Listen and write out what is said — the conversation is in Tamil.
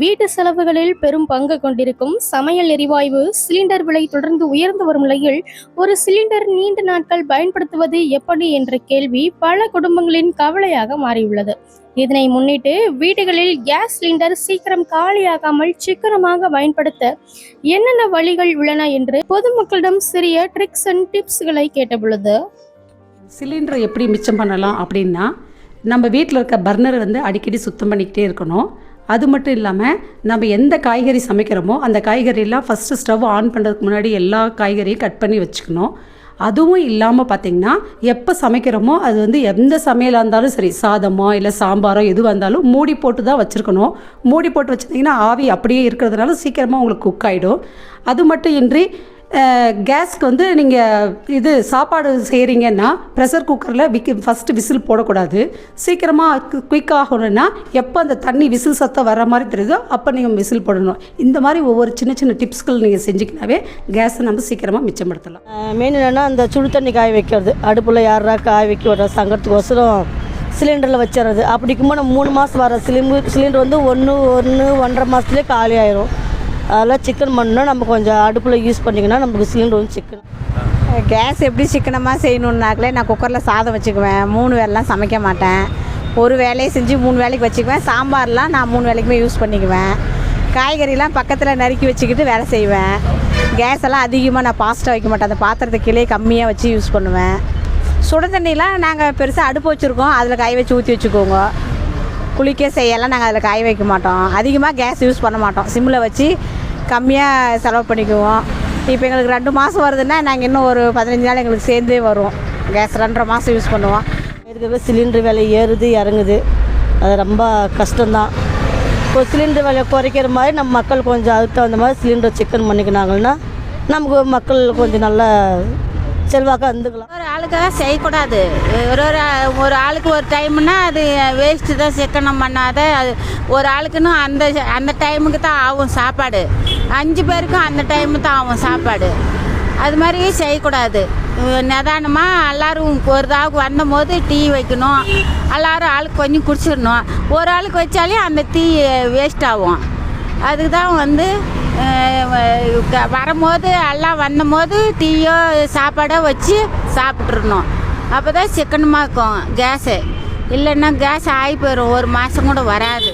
வீட்டு செலவுகளில் பெரும் பங்கு கொண்டிருக்கும் சமையல் எரிவாயு சிலிண்டர் விலை தொடர்ந்து உயர்ந்து வரும் நிலையில் ஒரு சிலிண்டர் நீண்ட நாட்கள் பயன்படுத்துவது எப்படி என்ற கேள்வி பல குடும்பங்களின் கவலையாக மாறியுள்ளது. இதனை முன்னிட்டு வீடுகளில் கேஸ் சிலிண்டர் சீக்கிரம் காலியாகாமல் சிக்கனமாக பயன்படுத்த என்னென்ன வழிகள் உள்ளன என்று பொதுமக்களிடம் சிறிய ட்ரிக்ஸ் அண்ட் டிப்ஸ்களை கேட்டபொழுது, சிலிண்டரை எப்படி மிச்சம் பண்ணலாம் அப்படின்னா, நம்ம வீட்டில் இருக்க பர்னரை அடிக்கடி சுத்தம் பண்ணிக்கிட்டே இருக்கணும். அது மட்டும் இல்லாமல் நம்ம எந்த காய்கறி சமைக்கிறோமோ அந்த காய்கறியெல்லாம் ஃபஸ்ட்டு ஸ்டவ் ஆன் பண்ணுறதுக்கு முன்னாடி எல்லா காய்கறியும் கட் பண்ணி வச்சுக்கணும். அதுவும் இல்லாமல் பார்த்திங்கன்னா, எப்போ சமைக்கிறோமோ அது எந்த சமையலாக இருந்தாலும் சரி, சாதமோ இல்லை சாம்பாரோ எதுவாக இருந்தாலும் மூடி போட்டு தான் வச்சுருக்கணும். மூடி போட்டு வச்சுருந்தீங்கன்னா ஆவி அப்படியே இருக்கிறதுனால சீக்கிரமாக உங்களுக்கு குக் ஆகிடும். அது மட்டும் இன்றி கேஸ்க்கு நீங்கள் சாப்பாடு செய்கிறீங்கன்னா ப்ரெஷர் குக்கரில் ஃபஸ்ட்டு விசில் போடக்கூடாது. சீக்கிரமாக குயிக் ஆகணும்னா எப்போ அந்த தண்ணி விசில் சத்தம் வர மாதிரி தெரியுதோ அப்போ நீங்கள் விசில் போடணும். இந்த மாதிரி ஒவ்வொரு சின்ன சின்ன டிப்ஸ்கள் நீங்கள் செஞ்சுக்கினாவே கேஸை நம்ம சீக்கிரமாக மிச்சப்படுத்தலாம். மெயின் என்னென்னா அந்த சுடு தண்ணி காய வைக்கிறது, அடுப்பில் யாரா காய வைக்க வர சங்கத்துக்கோசரம் சிலிண்டரில் வச்சிடறது. அப்படிக்கும்போது நம்ம 3 மாதம் வர சிலிண்டர் 1-1.5 மாதத்துலேயே காலி ஆயிரும். அதெல்லாம் சிக்கன் பண்ணால் நம்ம கொஞ்சம் அடுப்பில் யூஸ் பண்ணிங்கன்னா நமக்கு சிலிண்டர் சிக்கன். கேஸ் எப்படி சிக்கனமாக செய்யணுன்னாங்களே, நான் குக்கரில் சாதம் வச்சுக்குவேன். 3 வேலைலாம் சமைக்க மாட்டேன். ஒரு வேலையை செஞ்சு 3 வேலைக்கு வச்சுக்குவேன். சாம்பார்லாம் நான் 3 வேலைக்குமே யூஸ் பண்ணிக்குவேன். காய்கறிலாம் பக்கத்தில் நறுக்கி வச்சுக்கிட்டு வேலை செய்வேன். கேஸ் எல்லாம் அதிகமாக நான் ஃபாஸ்ட்டாக வைக்க மாட்டேன். அந்த பாத்திரத்தை கீழே கம்மியாக வச்சு யூஸ் பண்ணுவேன். சுட தண்ணிலாம் நாங்கள் பெருசாக அடுப்பு வச்சுருக்கோம், அதில் காய வச்சு ஊற்றி வச்சுக்கோங்க. குளிக்க செய்யலாம் நாங்கள் அதில் காய வைக்க மாட்டோம். அதிகமாக கேஸ் யூஸ் பண்ண மாட்டோம். சிம்மில் வச்சு கம்மியாக செலவு பண்ணிக்குவோம். இப்போ எங்களுக்கு 2 மாதம் வருதுன்னா நாங்கள் இன்னும் ஒரு 15 நாள் எங்களுக்கு சேர்ந்தே வரும். கேஸ் 2.5 மாதம் யூஸ் பண்ணுவோம். இதுக்கு சிலிண்டர் விலை ஏறுது இறங்குது, அது ரொம்ப கஷ்டம்தான். இப்போ சிலிண்டர் விலை குறைக்கிற மாதிரி நம்ம மக்கள் கொஞ்சம் அதுக்கு தகுந்த மாதிரி சிலிண்டர் சிக்கன் பண்ணிக்கினாங்கன்னா நமக்கு மக்கள் கொஞ்சம் நல்லா செல்வாக்காக இருந்துக்கலாம். ஒரு ஆளுக்காக செய்யக்கூடாது. ஒரு ஆளுக்கு ஒரு டைம்னா அது வேஸ்ட்டு தான். சிக்கனம் பண்ணாத அது ஒரு ஆளுக்குன்னு அந்த டைமுக்கு தான் ஆகும் சாப்பாடு. 5 பேருக்கும் அந்த டைமு தான் ஆகும் சாப்பாடு. அது மாதிரி செய்யக்கூடாது. நிதானமாக எல்லோரும் ஒரு தாவுக்கு வந்தபோது டீ வைக்கணும். எல்லோரும் ஆளுக்கு கொஞ்சம் குடிச்சிடணும். ஒரு ஆளுக்கு வச்சாலே அந்த டீ வேஸ்ட் ஆகும். அதுக்கு தான் வரும்போது எல்லாம் வந்தபோது டீயோ சாப்பாடோ வச்சு சாப்பிட்றணும். அப்போ தான் சிக்கனமாக இருக்கும் கேஸு. இல்லைன்னா கேஸ் ஆகி போயிடும், 1 மாதம் கூட வராது.